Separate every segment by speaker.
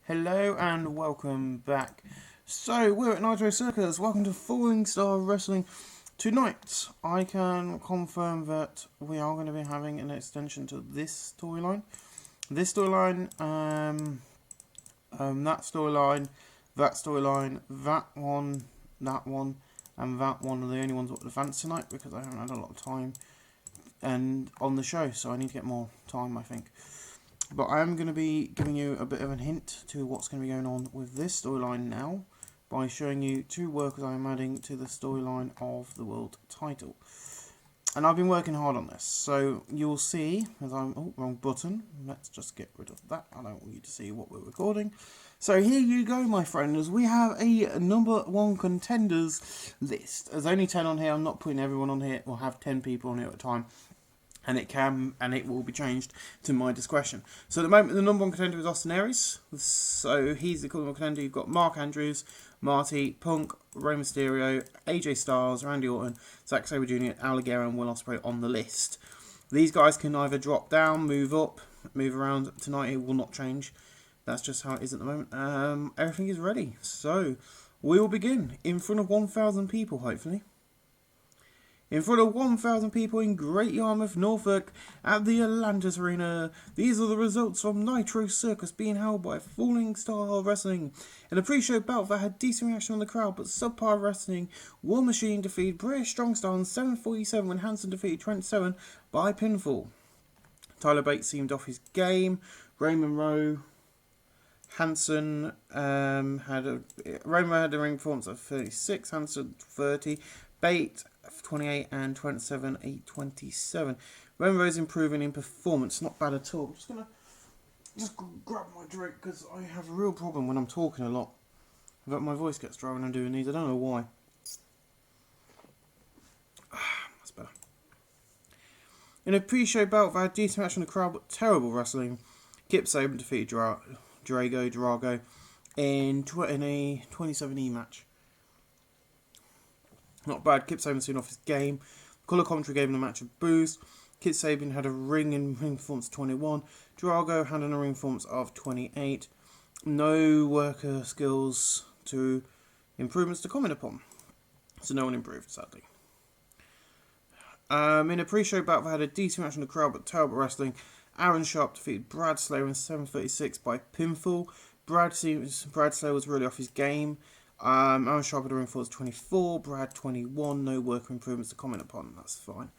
Speaker 1: Hello and welcome back. So we're at Nitro Circus. Welcome to Falling Star Wrestling. Tonight I can confirm that we are going to be having an extension to this storyline. This storyline, that storyline, that storyline, that one, and that one are the only ones that would advance tonight because I haven't had a lot of time and on the show, so I need to get more time, I think. But I am going to be giving you a bit of a hint to what's going to be going on with this storyline now by showing you two workers I am adding to the storyline of the world title. And I've been working hard on this, so you'll see as I'm... Oh, wrong button. Let's just get rid of that. I don't want you to see what we're recording. So here you go, my friends. We have a number one contenders list. There's only 10 on here. I'm not putting everyone on here. We'll have 10 people on here at a time. And it will be changed to my discretion. So at the moment, the number one contender is Austin Aries. So he's the number one contender. You've got Mark Andrews, Marty, Punk, Rey Mysterio, AJ Styles, Randy Orton, Zack Sabre Jr., Al Guerrero, and Will Ospreay on the list. These guys can either drop down, move up, move around. Tonight it will not change. That's just how it is at the moment. Everything is ready. So we will begin in front of 1,000 people, hopefully. In front of 1,000 people in Great Yarmouth, Norfolk, at the Atlantis Arena. These are the results from Nitro Circus being held by Falling Star Wrestling. In a pre-show bout that had decent reaction on the crowd, but subpar wrestling, War Machine defeated British Strong Style in 7:47 when Hanson defeated Trent Seven by pinfall. Tyler Bates seemed off his game. Raymond Rowe, Hanson had a ring performance of 36, Hanson 30, Bate 28 and 27, 827. Renro's improving in performance, not bad at all. I'm just gonna grab my drink because I have a real problem when I'm talking a lot. But my voice gets dry when I'm doing these. I don't know why. That's better. In a pre-show bout, I had decent match on the crowd, but terrible wrestling. Kip Sabian defeated Drago in a 27E match. Not bad. Kip Sabian soon off his game. Colour commentary gave him a match of boost. Kip Sabian had a ring performance of 21. Drago had a ring performance of 28. No worker skills to improvements to comment upon. So no one improved, sadly. In a pre-show bout, they had a decent match on the crowd, but terrible wrestling. Aaron Sharp defeated Brad Slayer in 7:36 by pinfall. Brad Slayer was really off his game. Aaron Sharp had a ring performance 24, Brad 21, no worker improvements to comment upon, that's fine.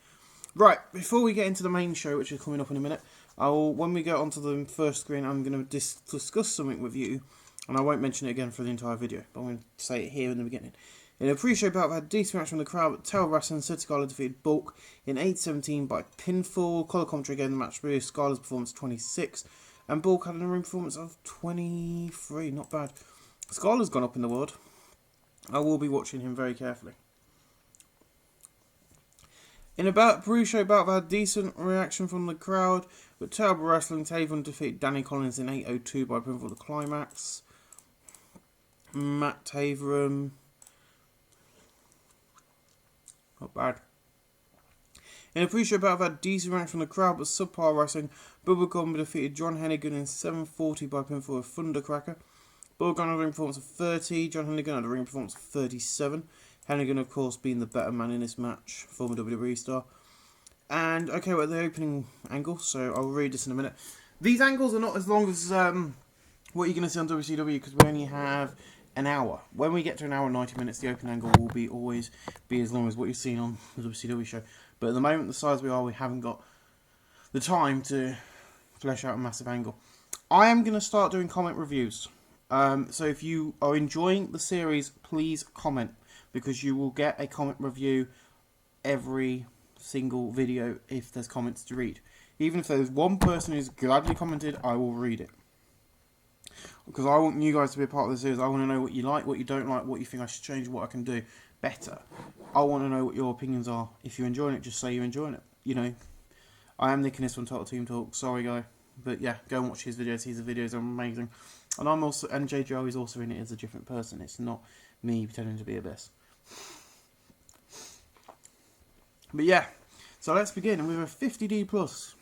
Speaker 1: Right, before we get into the main show, which is coming up in a minute, when we get onto the first screen, I'm going to discuss something with you, and I won't mention it again for the entire video, but I'm going to say it here in the beginning. In a pre-show bout, I had a decent match from the crowd, but terrible wrestling. Sid Scala defeated Bulk in 8:17 by pinfall. Colour commentary gave the match boost. Scala's performance 26, and Bulk had a ring performance of 23, not bad. Scala's gone up in the world. I will be watching him very carefully. In a pre-show bout, I had decent reaction from the crowd, but terrible wrestling. Taven defeated Danny Collins in 8:02 by pinfall the climax. Matt Taverum, not bad. In a pre-show bout, I had decent reaction from the crowd, but subpar wrestling. Bubba Gumby defeated John Hennigan in 7:40 by pinfall with Thundercracker. Bubba Gunn had a ring performance of 30. John Hennigan had a ring performance of 37. Hennigan, of course, being the better man in this match, former WWE star. And, okay, we're at the opening angle, so I'll read this in a minute. These angles are not as long as what you're going to see on WCW, because we only have an hour. When we get to an hour and 90 minutes, the opening angle will always be as long as what you've seen on the WCW show. But at the moment, the size we are, we haven't got the time to flesh out a massive angle. I am going to start doing comment reviews. So if you are enjoying the series, please comment, because you will get a comment review every single video if there's comments to read. Even if there's one person who's gladly commented, I will read it. Because I want you guys to be a part of the series. I want to know what you like, what you don't like, what you think I should change, what I can do better. I want to know what your opinions are. If you're enjoying it, just say you're enjoying it. You know, I am Nick Innes from Total Team Talk. Sorry, guy. But yeah, go and watch his videos. His videos are amazing. And JJO is also in it as a different person. It's not me pretending to be Abyss. But yeah, so let's begin with a 50D plus.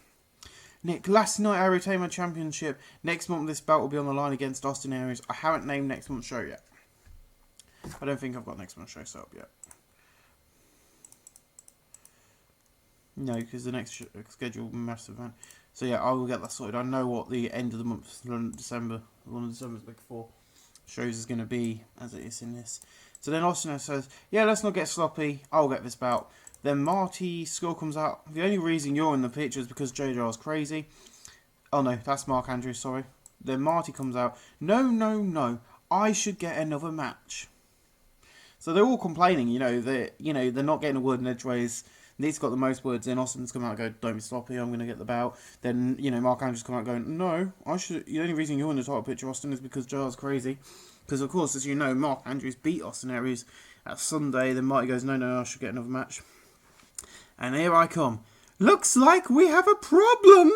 Speaker 1: Nick, last night I retained my championship. Next month this belt will be on the line against Austin Aries. I haven't named next month's show yet. I don't think I've got next month's show set up yet. No, because the next scheduled massive event. So yeah, I will get that sorted. I know what the end of the month, December, one of December's big four shows is going to be, as it is in this. So then Austin says, yeah, let's not get sloppy. I'll get this belt. Then Marty's score comes out. The only reason you're in the picture is because JJR's crazy. Oh no, that's Mark Andrews, sorry. Then Marty comes out. No. I should get another match. So they're all complaining, they're not getting a word in edgeways. Nick's got the most words. Then Austin's come out and go, don't be sloppy, I'm going to get the belt. Then, Mark Andrews come out going, no, I should. The only reason you're in the title picture, Austin, is because JR's crazy. Because, of course, as you know, Mark Andrews beat Austin Aries at Sunday. Then Marty goes, no, I should get another match. And here I come. Looks like we have a problem.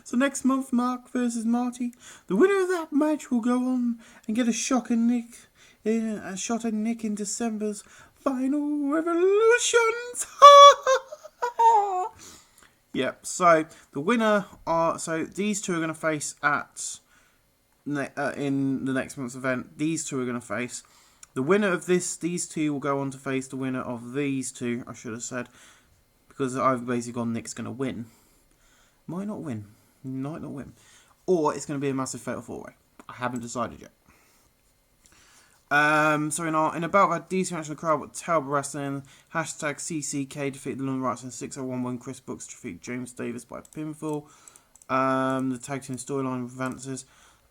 Speaker 1: So next month, Mark versus Marty. The winner of that match will go on and get a shot at Nick in December's Final Revolutions. Yep. So the winner are these two are going to face in the next month's event. These two are going to face. The winner of these two will go on to face the winner of these two. I should have said, because I've basically gone Nick's going to win. Might not win, or it's going to be a massive fatal four-way. I haven't decided yet. So in a battle that decent match in the crowd with Terrible Wrestling, hashtag CCK defeated the London Rights in 601 when Chris Brooks defeated James Davis by pinfall. The tag team storyline advances.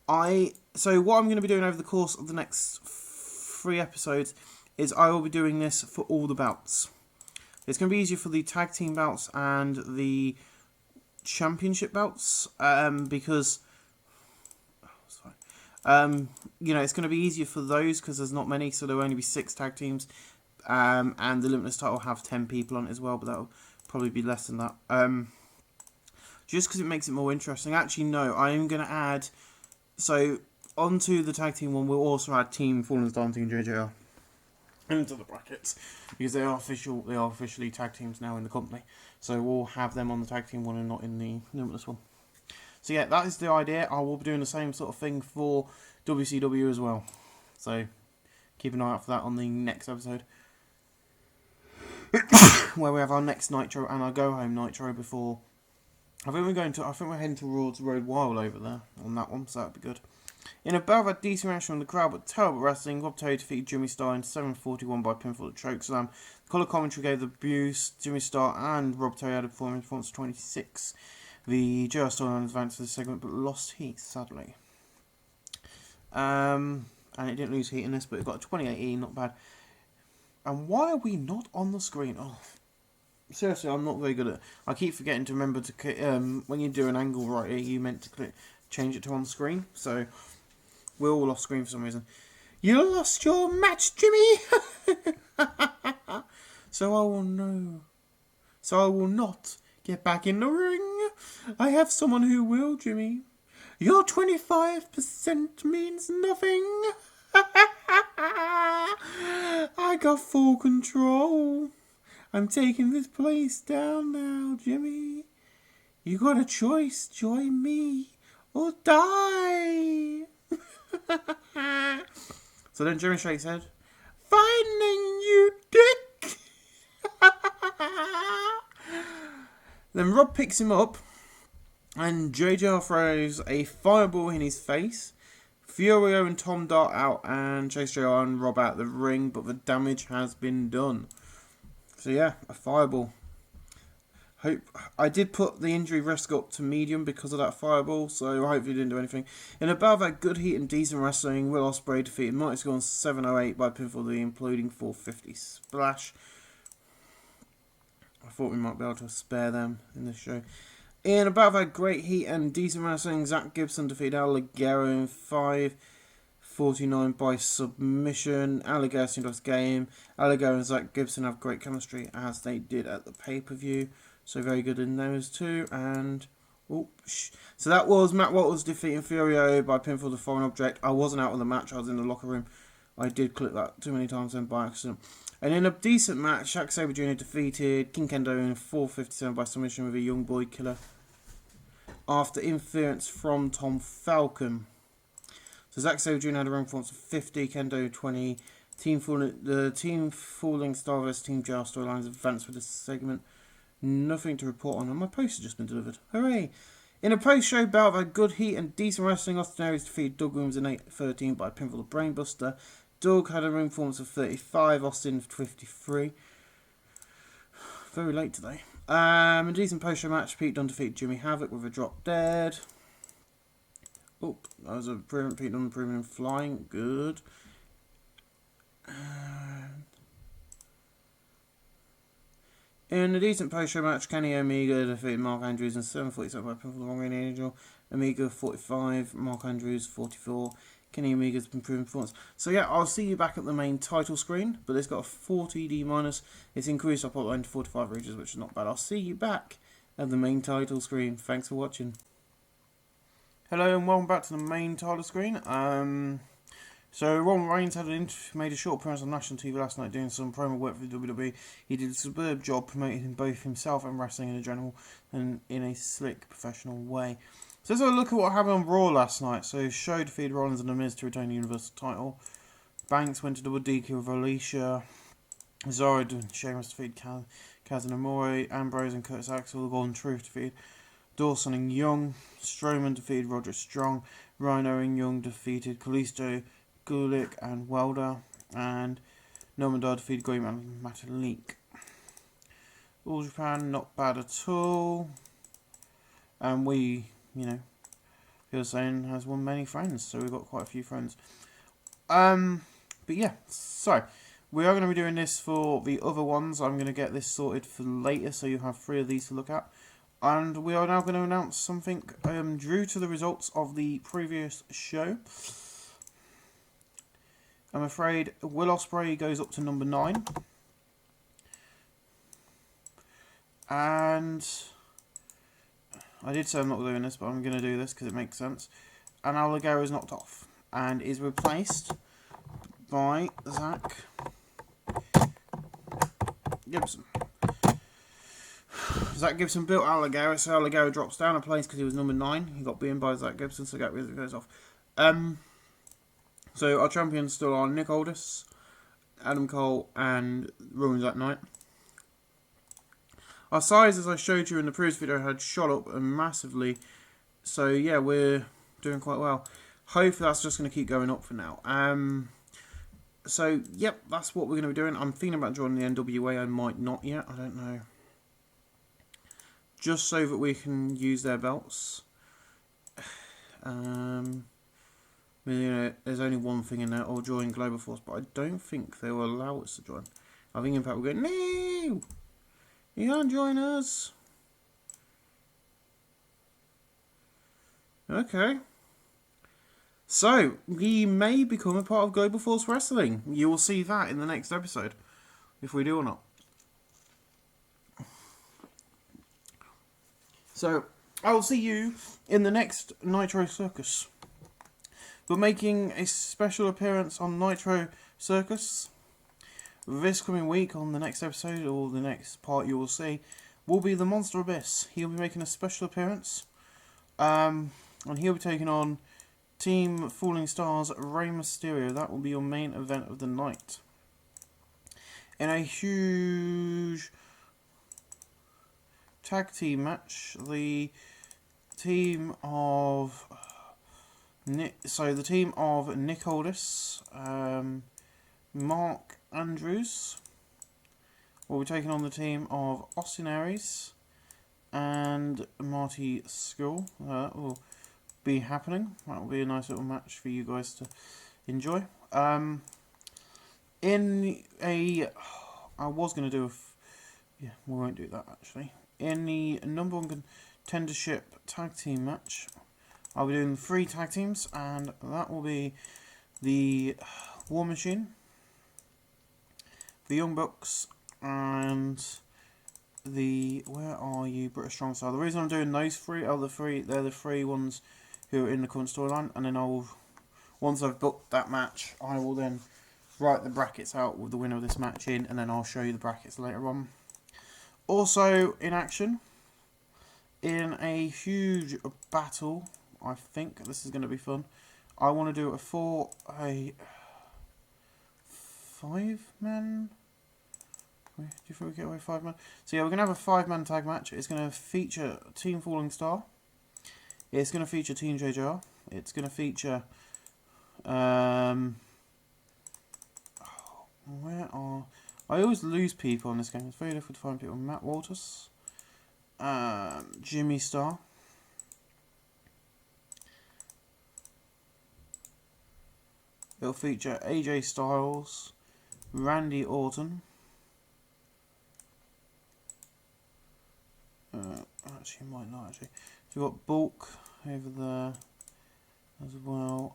Speaker 1: So what I'm going to be doing over the course of the next 3 episodes is I will be doing this for all the belts. It's going to be easier for the tag team belts and the championship belts because it's going to be easier for those because there's not many, so there will only be 6 tag teams, and the Limitless title will have 10 people on it as well, but that will probably be less than that. Just because it makes it more interesting. Actually, no, I am going to add, so onto the tag team one, we'll also add Team Fallen Star and Team JJR into the brackets, because they are officially tag teams now in the company, so we'll have them on the tag team one and not in the Limitless one. So yeah, that is the idea. I will be doing the same sort of thing for WCW as well. So keep an eye out for that on the next episode. Where we have our next Nitro and our go home Nitro before. I think we're heading towards Road Wild over there on that one, so that'd be good. In a battle of decent reaction from the crowd but terrible wrestling, Rob Terry defeated Jimmy Starr in 7:41 by pinfall at Chokeslam. The colour commentary gave the abuse. Jimmy Starr and Rob Terry had a performance 26. The JR storyline advanced for this segment but lost heat, sadly. And it didn't lose heat in this, but it got a 28E, not bad. And why are we not on the screen? Oh, seriously, I'm not very good at it. I keep forgetting to remember to when you do an angle right here, you meant to change it to on screen. So we're all off screen for some reason. You lost your match, Jimmy. So I will not get back in the ring. I have someone who will, Jimmy. Your 25% means nothing. I got full control. I'm taking this place down now, Jimmy. You got a choice. Join me or die. So then Jimmy shakes his head. Finding you, dick. Then Rob picks him up and JJR throws a fireball in his face. Furio and Tom dart out and chase JR and Rob out the ring, but the damage has been done. So yeah, a fireball. I did put the injury risk up to medium because of that fireball, so hopefully it didn't do anything. In a battle that good heat and decent wrestling, Will Ospreay defeated Mighty Skull on 7:08 by pinfall, the imploding 450 splash. I thought we might be able to spare them in this show. In a battle that great heat and decent wrestling, Zach Gibson defeated Al Ligero in 5:49 by submission. Al Ligero seemed off game. Al Ligero and Zach Gibson have great chemistry as they did at the pay-per-view. So very good in those two. And so that was Matt Walters defeating Furio by pinfall to foreign object. I wasn't out of the match, I was in the locker room. I did click that too many times then by accident. And in a decent match, Zack Sabre Jr. defeated King Kendo in 4:57 by submission with a young boy killer. after interference from Tom Falcon. So Zack Sabre Jr. had a run performance of 50, Kendo 20. The Team Falling Star vs Team JR storylines advanced with this segment. Nothing to report on, and my post has just been delivered. Hooray! In a post-show bout that had good heat and decent wrestling, Austin Aries defeated Doug Williams in 8-13 by pinfall of Brainbuster. Doug had a ring performance of 35, Austin 53. Very late today. A decent post-show match. Pete Dunne defeated Jimmy Havoc with a drop dead. Oh, that was a improvement. Pete Dunne improving in flying. Good. In a decent post-show match, Kenny Omega defeated Mark Andrews in 7:47 by pinfall the Wrong Way Angel. Omega 45, Mark Andrews 44. Kenny Omega's improving performance. So yeah, I'll see you back at the main title screen, but it's got a 40D minus. It's increased up line to 45 reaches, which is not bad. I'll see you back at the main title screen. Thanks for watching. Hello and welcome back to the main title screen. So Roman Reigns made a short appearance on national TV last night doing some promo work for the WWE. He did a superb job promoting both himself and wrestling in general, and in a slick, professional way. So let's have a look at what happened on Raw last night. So Show defeated Rollins and The Miz to retain the Universal title. Banks went to double DQ with Alicia. Cesaro and Sheamus defeated Kaz and Amore. Ambrose and Curtis Axel. The Golden Truth defeated Dawson and Young. Strowman defeated Roderick Strong. Rhino and Young defeated Kalisto, Gulick and Welder. And Norman Dar defeated Goyman and Matalik. All Japan, not bad at all. And we, he was saying, has won many friends, so we've got quite a few friends. But yeah, so we are going to be doing this for the other ones. I'm going to get this sorted for later, so you have 3 of these to look at. And we are now going to announce something due to the results of the previous show. I'm afraid Will Ospreay goes up to number 9. And I did say I'm not doing this, but I'm going to do this because it makes sense. And Al Ligero is knocked off and is replaced by Zach Gibson. Zach Gibson built Al Ligero, so Al Ligero drops down a place because he was number 9. He got beaten by Zach Gibson, so Zach Gibson goes off. So our champions still are Nick Aldis, Adam Cole, and Roman that night. Our size, as I showed you in the previous video, had shot up massively. So yeah, we're doing quite well. Hopefully that's just going to keep going up for now. So yep, that's what we're going to be doing. I'm thinking about joining the NWA. I might not yet. I don't know. Just so that we can use their belts. There's only one thing in there, or join Global Force, but I don't think they will allow us to join. I think Impact will go, no! You can't join us. Okay. So, we may become a part of Global Force Wrestling. You will see that in the next episode, if we do or not. So, I will see you in the next Nitro Circus. We're making a special appearance on Nitro Circus this coming week. On the next episode, or the next part you will see, will be the Monster Abyss. He'll be making a special appearance. And he'll be taking on Team Falling Stars Rey Mysterio. That will be your main event of the night. In a huge tag team match, the team of Nick Aldis, Mark Andrews will be taking on the team of Austin Aries and Marty Scurll. That will be happening. That will be a nice little match for you guys to enjoy. I was going to do yeah, we won't do that actually. In the number 1 contendership tag team match, I'll be doing 3 tag teams, and that will be the War Machine, the Young Bucks, and the British Strong Style. The reason I'm doing those 3 are they're the 3 ones who are in the current storyline, and then once I've booked that match, I will then write the brackets out with the winner of this match in, and then I'll show you the brackets later on. Also in action in a huge battle, I think this is going to be fun. I want to do it for a 5-man. Do you think we get away 5-man? So yeah, we're going to have a 5-man tag match. It's going to feature Team Falling Star. It's going to feature Team JJR. It's going to feature... where are... I always lose people on this game. It's very difficult to find people. Matt Walters. Jimmy Starr. It'll feature AJ Styles. Randy Orton. Actually, might not actually. So we've got Bulk over there as well.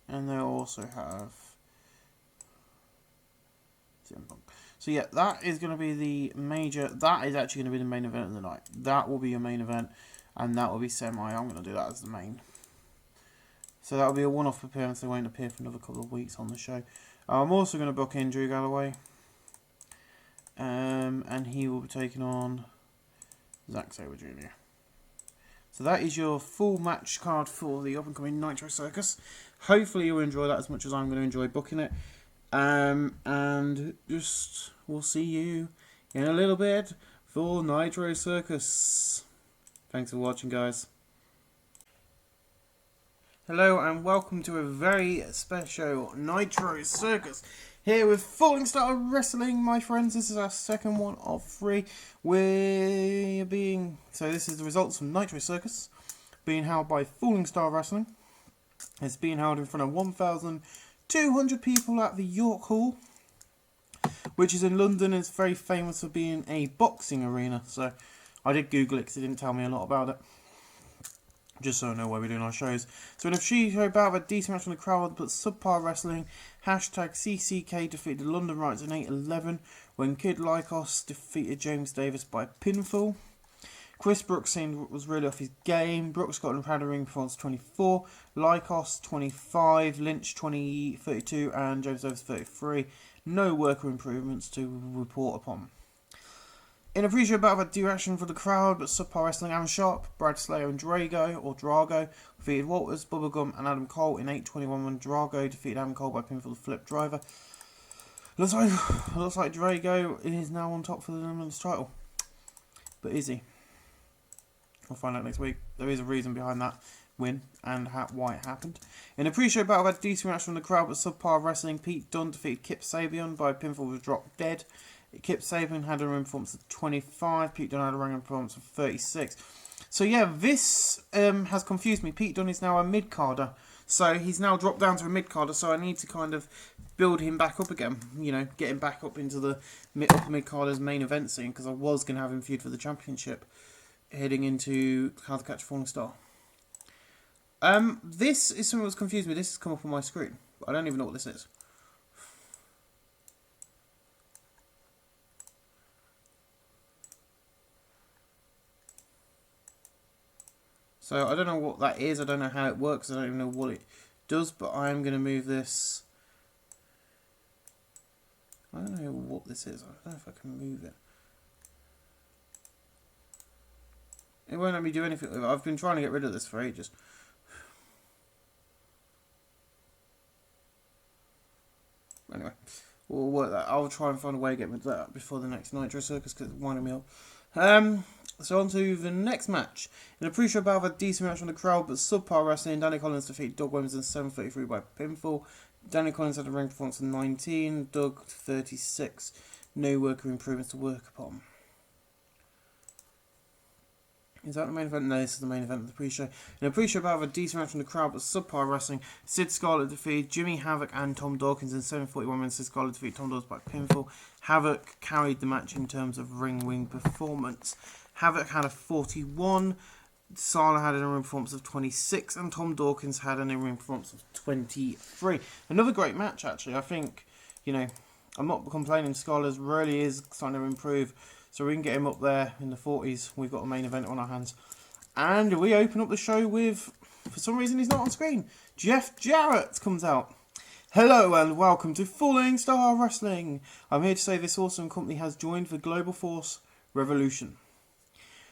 Speaker 1: And they'll also have so yeah, that is going to be the major. That is actually going to be the main event of the night. That will be your main event, and that will be semi. I'm going to do that as the main. So that will be a one-off appearance. They won't appear for another couple of weeks on the show. I'm also going to book in Drew Galloway, and he will be taking on Zack Sabre Jr. So that is your full match card for the up-and-coming Nitro Circus. Hopefully you'll enjoy that as much as I'm going to enjoy booking it. And just we'll see you in a little bit for Nitro Circus. Thanks for watching, guys. Hello and welcome to a very special Nitro Circus here with Falling Star Wrestling, my friends. This is our second one of 3. So this is the results from Nitro Circus being held by Falling Star Wrestling. It's being held in front of 1,200 people at the York Hall, which is in London. It's very famous for being a boxing arena. So I did Google it because it didn't tell me a lot about it, just so I know where we're doing our shows. So in a show bout of a decent match from the crowd, but subpar wrestling, hashtag CCK defeated the London Rights in 8-11 when Kid Lycos defeated James Davis by pinfall. Chris Brooks was really off his game. Brooks got an proud ring performance 24, Lycos 25, Lynch 32, and James Davis 33. No worker improvements to report upon. In a pre-show bout of a direction for the crowd, but subpar wrestling, Aaron Sharp, Brad Slayer and Drago defeated Walters, Bubblegum and Adam Cole in 8-21 when Drago defeated Adam Cole by pinfall the flip driver. Looks like Drago is now on top for the women's title. But is he? We'll find out next week. There is a reason behind that win and why it happened. In a pre-show battle, we had a decent reaction from the crowd, but subpar wrestling. Pete Dunne defeated Kip Sabian by pinfall with drop dead. Kip Sabian had a ring performance of 25. Pete Dunne had a ring performance of 36. So yeah, this has confused me. Pete Dunne is now a mid-carder. So he's now dropped down to a mid-carder, so I need to kind of build him back up again. You know, get him back up into the upper mid-carder's main event scene, because I was going to have him feud for the championship heading into How to Catch a Falling Star. This is something that's confused me. This has come up on my screen. I don't even know what this is. So I don't know what that is. I don't know how it works. I don't even know what it does. But I am going to move this. I don't know what this is. I don't know if I can move it. It won't let me do anything with it. I've been trying to get rid of this for ages. Anyway, we'll work that. I'll try and find a way to get rid of that before the next Nitro Circus because it's winding me up. So on to the next match. In a pre-show bout, a decent match from the crowd, but subpar wrestling. Danny Collins defeated Doug Williams in 7:33 by pinfall. Danny Collins had a ring performance of 19, Doug 36. No worker improvements to work upon. Is that the main event? No, this is the main event of the pre-show. In a pre-show bout, a decent match from the crowd, but subpar wrestling. Sid Scarlett defeated Jimmy Havoc and Tom Dawkins in 7:41 when Sid Scarlett defeated Tom Dawkins by pinfall. Havoc carried the match in terms of ring performance. Havoc had a 41, Starr had an in-ring performance of 26, and Tom Dawkins had an in-ring performance of 23. Another great match, actually. I think, you know, I'm not complaining. Scarlett really is starting to improve. So we can get him up there in the 40s. We've got a main event on our hands. And we open up the show with, for some reason he's not on screen, Jeff Jarrett comes out. Hello and welcome to Falling Star Wrestling. I'm here to say this awesome company has joined the Global Force Revolution.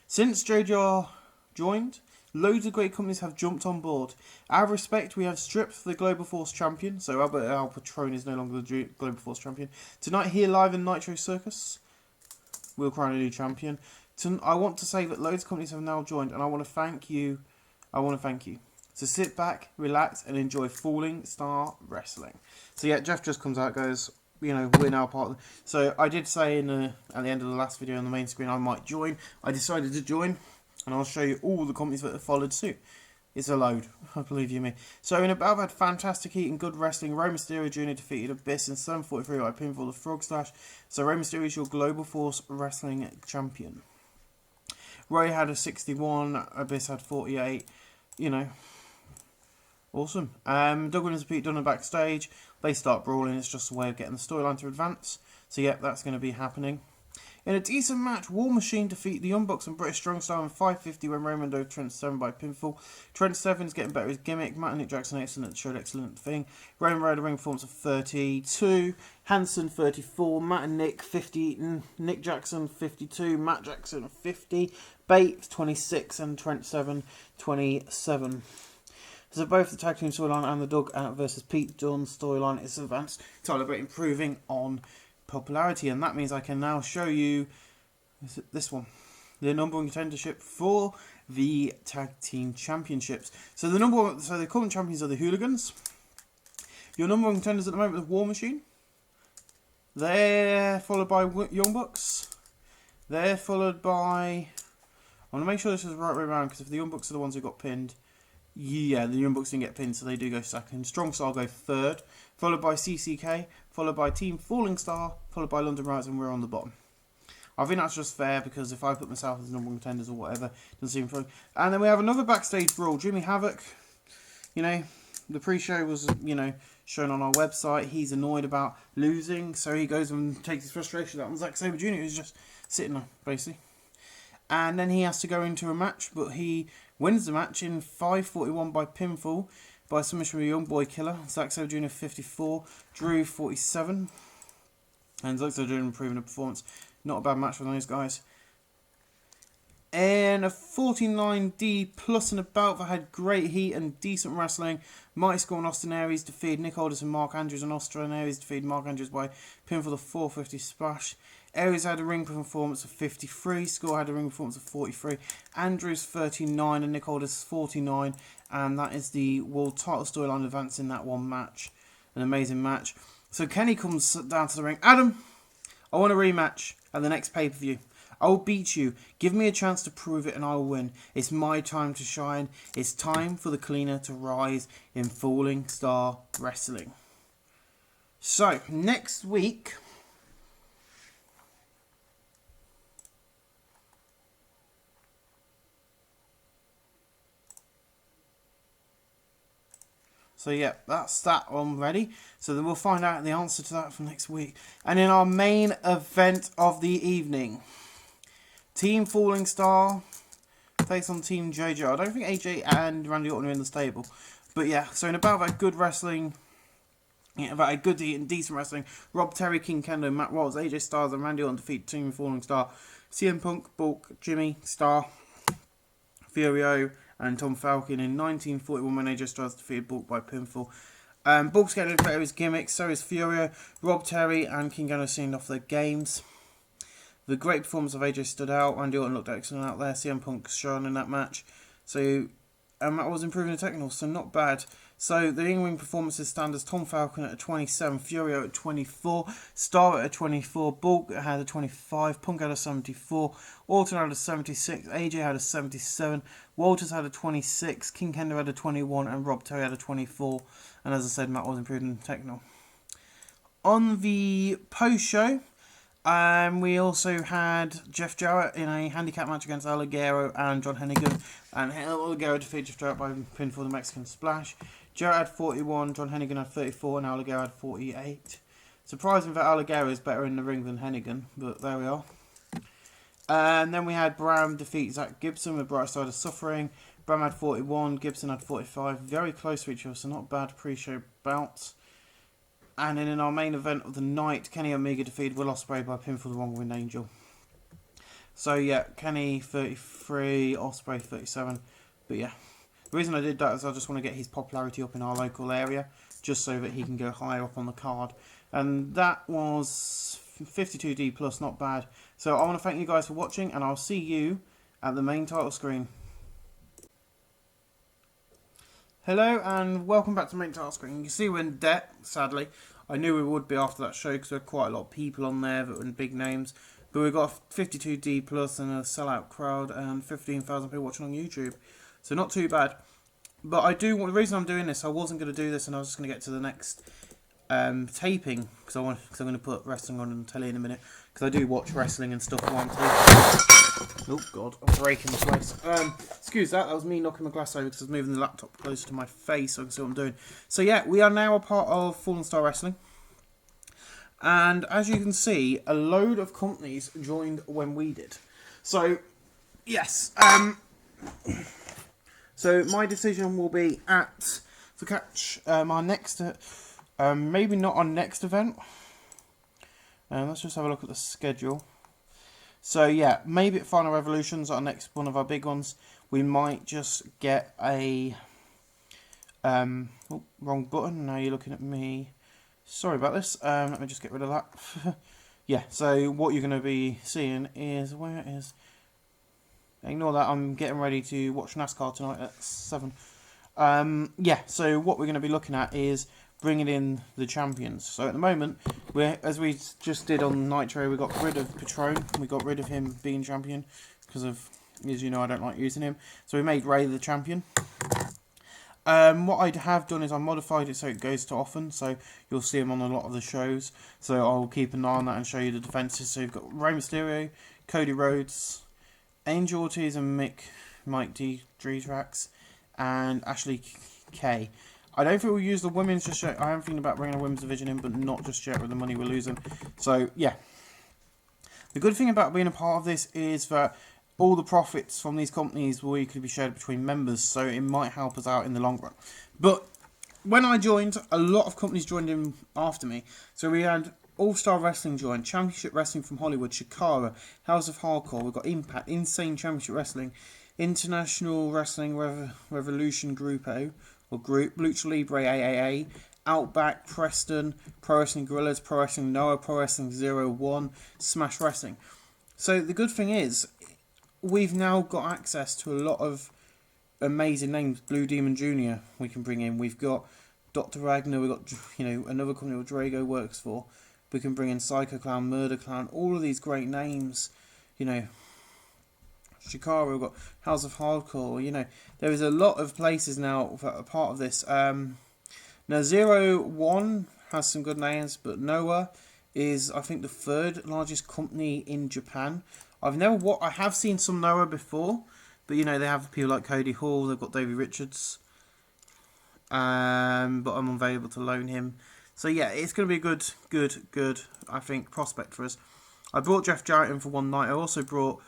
Speaker 1: Since JJR joined, loads of great companies have jumped on board. Out of respect, we have stripped the Global Force champion, so Albert Al Patron is no longer the Global Force champion. Tonight here live in Nitro Circus, we'll crown a new champion. I want to say that loads of companies have now joined, and I want to thank you. So sit back, relax, and enjoy Falling Star Wrestling. So yeah, Jeff just comes out, goes, you know, we're now part of the... So I did say at the end of the last video on the main screen I might join. I decided to join, and I'll show you all the companies that have followed suit. It's a load, I believe you me. So in a battle, I've had fantastic heat and good wrestling. Rey Mysterio Jr. defeated Abyss in 7:43 by pinfall the Frog Slash. So Rey Mysterio is your Global Force Wrestling champion. Rey had a 61, Abyss had 48, you know, awesome. Doug Williams and Pete Dunne backstage, they start brawling, it's just a way of getting the storyline to advance, so yeah, that's going to be happening. In a decent match, War Machine defeat the Young Bucks and British Strong Style in 5:50 when Raymond over Trent Seven by pinfall. Trent Seven's getting better at his gimmick, Matt and Nick Jackson excellent, showed excellent thing. Raymond had a ring performance of 32, Hanson 34, Matt and Nick 50, Nick Jackson 52, Matt Jackson 50, Bates 26 and Trent Seven 27. So both the tag team storyline and the Doug versus Pete Dunne storyline is advanced. It's all about improving on popularity, and that means I can now show you this one, the number one contendership for the tag team championships. So the current champions are the Hooligans. Your number one contenders at the moment are War Machine. They're followed by Young Bucks. They're followed by, I want to make sure this is the right way around, because if the Young Bucks are the ones who got pinned, yeah, the Young Bucks didn't get pinned, so they do go second. Strong Style go third, followed by CCK, followed by Team Falling Star, followed by London Riots, and we're on the bottom. I think that's just fair, because if I put myself as number one contenders or whatever, it doesn't seem fair. And then we have another backstage brawl. Jimmy Havoc, you know, the pre-show was, you know, shown on our website. He's annoyed about losing, so he goes and takes his frustration out on Zack Sabre Jr., who's just sitting there, basically. And then he has to go into a match, but he wins the match in 5:41 by pinfall by submission with Young Boy Killer. Zack Sabre Jr. 54, Drew 47. And Zack Sabre Jr. improving the performance. Not a bad match for those guys. And a 49D plus and about that had great heat and decent wrestling. Mighty Skull and Austin Aries defeated Nick Aldis and Mark Andrews, and Austin Aries defeated Mark Andrews by pinfall the 450 splash. Aries had a ring performance of 53, Skull had a ring performance of 43, Andrews 39 and Nick Aldis 49, and that is the world title storyline advance in that one match. An amazing match. So Kenny comes down to the ring. Adam, I want a rematch at the next pay-per-view. I will beat you. Give me a chance to prove it and I will win. It's my time to shine. It's time for the cleaner to rise in Falling Star Wrestling. So, next week... So yeah, that's that one ready. So then we'll find out the answer to that for next week. And in our main event of the evening, Team Falling Star takes on Team JJ. I don't think AJ and Randy Orton are in the stable. But yeah, so in about that good wrestling, about a good and decent wrestling, Rob Terry, King Kendo, Matt Watts, AJ Styles and Randy Orton defeat Team Falling Star. CM Punk, Bulk, Jimmy, Starr, Furio, and Tom Falcon in 1941 when AJ Styles defeated Bulk by pinfall. Bulk's getting better his gimmick, so is Furio. Rob Terry and King Kendo seeing off their games. The great performance of AJ stood out. Randy Orton looked excellent out there. CM Punk shone in that match. So, Matt was improving the technical, so not bad. So, the in-ring performances stand as Tom Falcon at a 27, Furio at 24, Starr at a 24, Bulk had a 25, Punk had a 74, Orton had a 76, AJ had a 77, Walters had a 26, King Kendo had a 21, and Rob Terry had a 24. And as I said, Matt was improving the technical. On the post-show, we also had Jeff Jarrett in a handicap match against Alligero and John Hennigan. And Alligero defeated Jeff Jarrett by pinfall the Mexican Splash. Jarrett had 41, John Hennigan had 34, and Alligero had 48. Surprising that Alligero is better in the ring than Hennigan, but there we are. And then we had Bram defeat Zach Gibson with Bright Side of Suffering. Bram had 41, Gibson had 45. Very close to each other, so not bad pre-show bouts. And then in our main event of the night, Kenny Omega defeated Will Ospreay by pinfall the Wrong Wind Angel. So yeah, Kenny 33, Ospreay 37. But yeah, the reason I did that is I just want to get his popularity up in our local area, just so that he can go higher up on the card. And that was 52D plus, not bad. So I want to thank you guys for watching, and I'll see you at the main title screen. Hello and welcome back to main title screen. You can see we're in debt, sadly. I knew we would be after that show because there were quite a lot of people on there that were big names. But we've got a 52D plus and a sellout crowd and 15,000 people watching on YouTube. So not too bad. But the reason I'm doing this, I wasn't going to do this and I was just going to get to the next taping because I'm going to put wrestling on the telly in a minute because I do watch wrestling and stuff while I'm taping. Oh god, I'm breaking the place. Excuse that was me knocking my glass over because I was moving the laptop closer to my face so I can see what I'm doing. So yeah, we are now a part of Fallen Star Wrestling. And as you can see, a load of companies joined when we did. So, yes. So my decision will be to catch our next, maybe not our next event. Let's just have a look at the schedule. So yeah, maybe at Final Revolutions, our next one of our big ones, we might just get a, wrong button, now you're looking at me. Sorry about this, let me just get rid of that. Yeah, so what you're going to be seeing is, where is, ignore that, I'm getting ready to watch NASCAR tonight at 7. Yeah, so what we're going to be looking at is bringing in the champions. So at the moment, as we just did on Nitro, we got rid of Patron, we got rid of him being champion, because of, as you know, I don't like using him. So we made Ray the champion. What I have done is I modified it so it goes to often, so you'll see him on a lot of the shows. So I'll keep an eye on that and show you the defences. So you've got Rey Mysterio, Cody Rhodes, Angel Ortiz and Mike D-Trax, and Ashley K. I don't think we'll use the women's just yet. I am thinking about bringing a women's division in, but not just yet with the money we're losing. So yeah. The good thing about being a part of this is that all the profits from these companies will equally be shared between members, so it might help us out in the long run. But when I joined, a lot of companies joined in after me. So we had All-Star Wrestling join, Championship Wrestling from Hollywood, Shikara, House of Hardcore, we've got Impact, Insane Championship Wrestling, International Wrestling Revolution Group O, or Group, Lucha Libre AAA, Outback, Preston, Pro Wrestling Guerrillas, Pro Wrestling Noah, Pro Wrestling 01, Smash Wrestling. So the good thing is, we've now got access to a lot of amazing names. Blue Demon Jr. we can bring in. We've got Dr. Ragnar. We've got, another company that Drago works for. We can bring in Psycho Clown, Murder Clown. All of these great names. Shikara. We've got House of Hardcore. There is a lot of places now that are part of this. Now 01 has some good names, but Noah is, I think, the third largest company in Japan. I have seen some Noah before, but they have people like Cody Hall, they've got Davey Richards, but I'm unavailable to loan him. So yeah, it's going to be a good, I think, prospect for us. I brought Jeff Jarrett in for one night. I also brought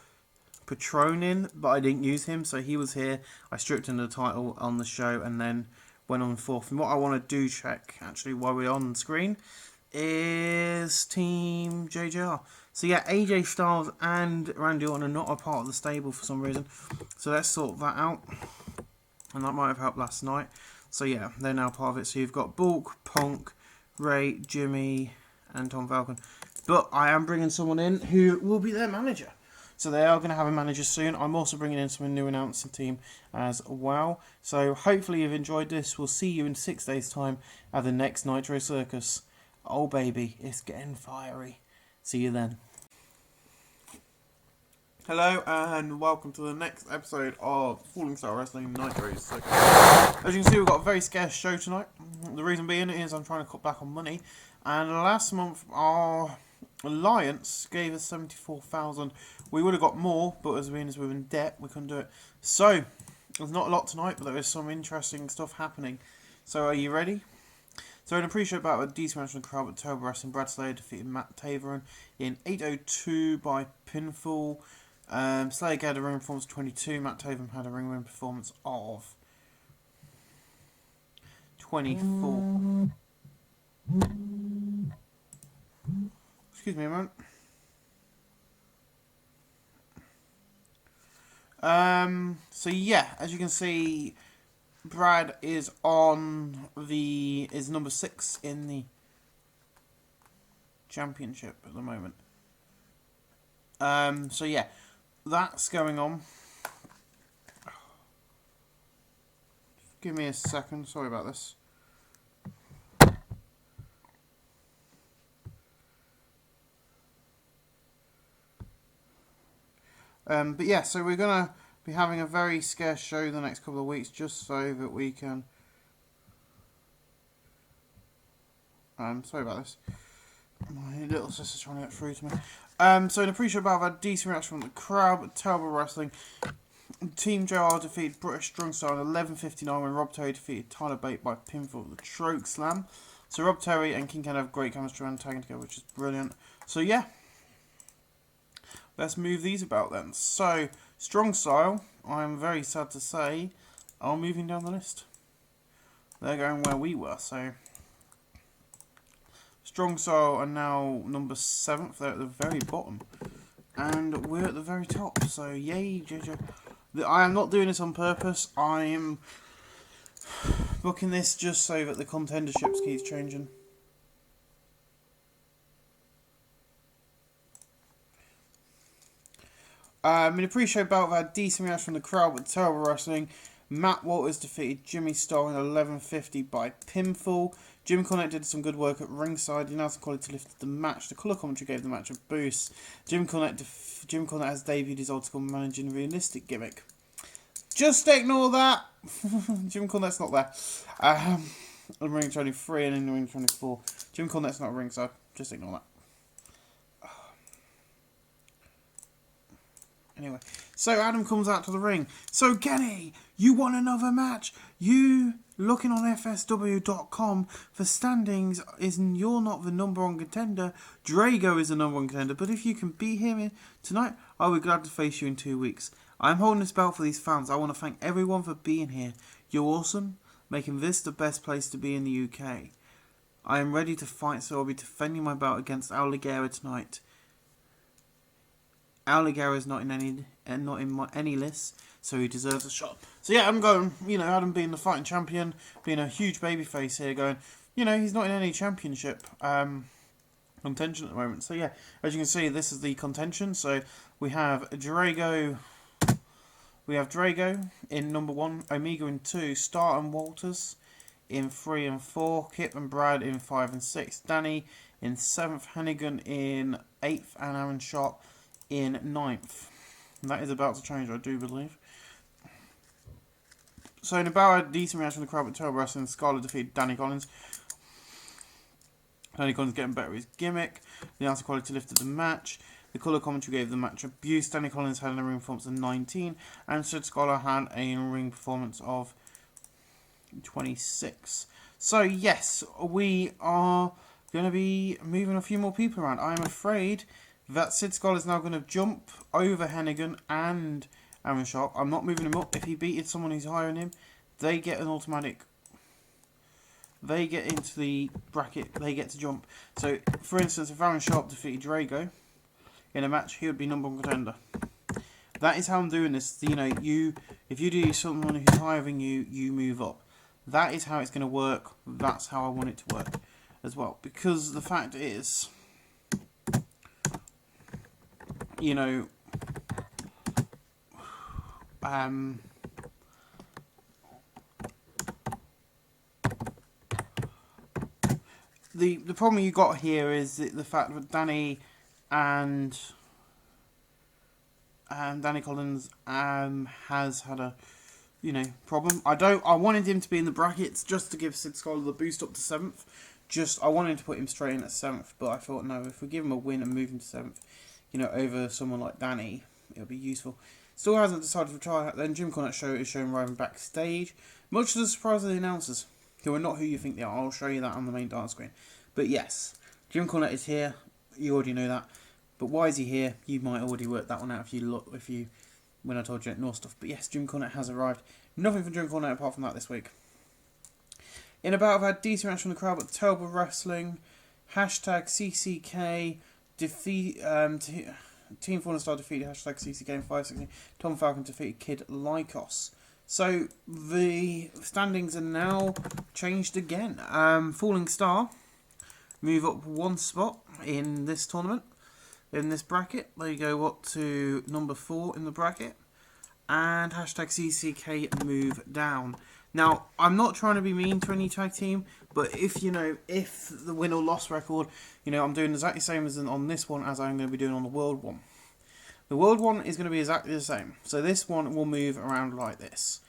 Speaker 1: Patron in, but I didn't use him, so he was here. I stripped him the title on the show and then went on forth. And what I want to do, check, actually, while we're on the screen, is Team JJR. So yeah, AJ Styles and Randy Orton are not a part of the stable for some reason. So let's sort that out. And that might have helped last night. So yeah, they're now part of it. So you've got Bulk, Punk, Ray, Jimmy, and Tom Falcon. But I am bringing someone in who will be their manager. So they are going to have a manager soon. I'm also bringing in some new announcing team as well. So hopefully you've enjoyed this. We'll see you in 6 days' time at the next Nitro Circus. Oh baby, it's getting fiery. See you then. Hello and welcome to the next episode of Falling Star Wrestling Nitro Circus. As you can see, we've got a very scarce show tonight. The reason being is I'm trying to cut back on money. And last month our alliance gave us 74,000. We would have got more, but as we're in debt, we couldn't do it. So there's not a lot tonight, but there is some interesting stuff happening. So are you ready? So in a pre-show bout with DC Mansion crowd with Turbo Wrestling, Brad Slayer defeated Matt Taveron in 8:02 by pinfall. Slayer had a ring performance of 22. Matt Taven had a ring performance of 24. Excuse me a moment. So yeah, as you can see, Brad is is number 6 in the championship at the moment. So yeah, that's going on. Give me a second, sorry about this. But yeah, so we're going to be having a very scarce show the next couple of weeks, just so that we can... sorry about this. My little sister's trying to get through to me. So in a pre-show battle, I've had a decent reaction from the crowd, but terrible wrestling. Team JR defeated British Strong Style in 11:59 when Rob Terry defeated Tyler Bate by pinfall with the choke slam. So Rob Terry and King Ken have great chemistry and tagging together, which is brilliant. So yeah, let's move these about then. So Strong Style, I'm very sad to say, are moving down the list. They're going where we were. So Strong Style are now number 7th. They're at the very bottom, and we're at the very top. So yay, JJ. I am not doing this on purpose. I am booking this just so that the contenderships keeps changing. In a pre-show bout, I had decent reaction from the crowd with terrible wrestling. Matt Walters defeated Jimmy Starr in 11:50 by pinfall. Jim Cornette did some good work at ringside. The announcing quality lifted the match. The colour commentary gave the match a boost. Jim Cornette has debuted his old school managing realistic gimmick. Just ignore that. Jim Cornette's not there. In ring 23 and in ring 24. Jim Cornette's not ringside. Just ignore that. Anyway, so Adam comes out to the ring. So Kenny, you won another match. You looking on FSW.com for standings you're not the number 1 contender. Drago is the number 1 contender. But if you can beat him tonight, I'll be glad to face you in 2 weeks. I'm holding this belt for these fans. I want to thank everyone for being here. You're awesome, making this the best place to be in the UK. I am ready to fight, so I'll be defending my belt against Al Ligera tonight. Al Ligera is not in any list, so he deserves a shot. So yeah, I'm going, Adam being the fighting champion, being a huge babyface here, going, he's not in any championship contention at the moment. So yeah, as you can see, this is the contention. So we have Drago. We have Drago in number 1, Omega in 2, Starr and Walters in 3 and 4, Kip and Brad in 5 and 6, Danny in 7th, Hannigan in 8th, and Aaron Sharp in 9th. And that is about to change, I do believe. So in about a decent reaction from the crowd with terrible wrestling, Scarlett defeated Danny Collins. Danny Collins getting better with his gimmick. The answer quality lifted the match. The colour commentary gave the match abuse. Danny Collins had a ring performance of 19, and Sid Scholar had a ring performance of 26. So yes, we are going to be moving a few more people around. I'm afraid that Sid Scholar is now going to jump over Hennigan and Aaron Sharp. I'm not moving him up. If he beated someone who's higher than him, they get an automatic. They get into the bracket. They get to jump. So, for instance, if Aaron Sharp defeated Drago in a match, he would be number 1 contender. That is how I'm doing this. If you do someone who's higher than you, you move up. That is how it's going to work. That's how I want it to work as well. Because the fact is, the problem you got here is the fact that Danny and Danny Collins has had a problem. I wanted him to be in the brackets just to give Sid Scholar the boost up to 7th. I wanted to put him straight in at 7th, but I thought no, if we give him a win and move him to 7th, over someone like Danny, it'll be useful. Still hasn't decided to try that. Then Jim Cornette's show is showing arriving backstage, much to the surprise of the announcers, who are not who you think they are. I'll show you that on the main dance screen. But yes, Jim Cornette is here. You already know that. But why is he here? You might already work that one out when I told you at North stuff. But yes, Jim Cornette has arrived. Nothing from Jim Cornette apart from that this week. In a battle, I've had decent reaction from the crowd, but terrible wrestling. Hashtag CCK defeat Team Fallen Star defeated hashtag CCK in 516. Tom Falcon defeated Kid Lycos. So the standings are now changed again. Falling Star move up one spot in this tournament, in this bracket. They go up to number 4 in the bracket. And hashtag CCK move down. Now, I'm not trying to be mean to any tag team, but if the win or loss record, I'm doing exactly the same as on this one as I'm going to be doing on the world one. The world one is going to be exactly the same. So this one will move around like this.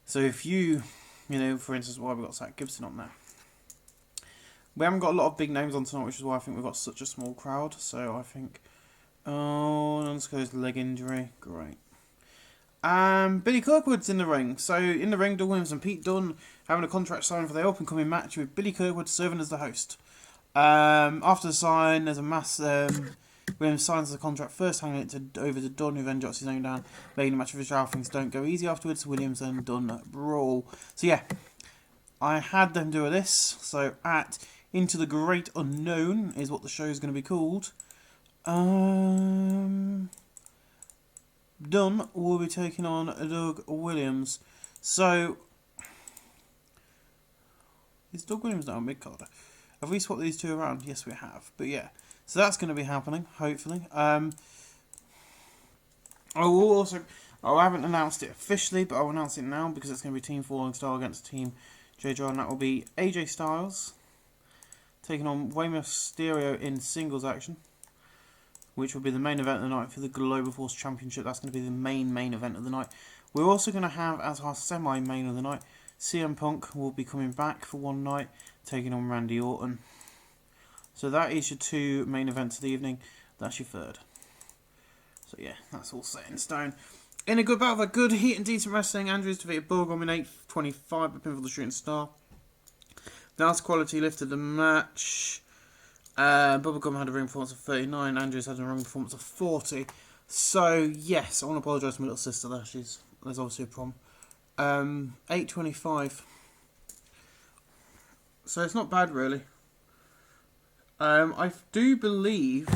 Speaker 1: So if you, for instance, why we've got Zach Gibson on there. We haven't got a lot of big names on tonight, which is why I think we've got such a small crowd. So I think, Nunsko's leg injury, great. Billy Kirkwood's in the ring. So in the ring, Doug Williams and Pete Dunne having a contract signed for their up-and-coming match with Billy Kirkwood serving as the host. After the sign, there's a mass... Williams signs the contract first, handing it over to Dunne, who then jots his name down, making the match official. Things don't go easy afterwards. Williams and Dunne brawl. So yeah, I had them do this. So at Into the Great Unknown is what the show is going to be called. Dunne will be taking on Doug Williams. So is Doug Williams now a mid-carder? Have we swapped these two around? Yes, we have. But yeah. So that's going to be happening, hopefully. I haven't announced it officially, but I'll announce it now because it's going to be Team Falling Star against Team JJ, and that will be AJ Styles taking on Rey Mysterio in singles action, which will be the main event of the night for the Global Force Championship. That's going to be the main event of the night. We're also going to have, as our semi-main of the night, CM Punk will be coming back for one night, taking on Randy Orton. So that is your 2 main events of the evening. That's your 3rd. So yeah, that's all set in stone. In a good battle of a good heat and decent wrestling, Andrews defeated Bullgum in 8:25 by pinfall the Shooting Star. That's quality lifted the match. Bubblegum had a ring performance of 39. Andrews had a ring performance of 40. So yes, I want to apologise to my little sister there. There's obviously a problem. 8:25. So it's not bad really. I do believe,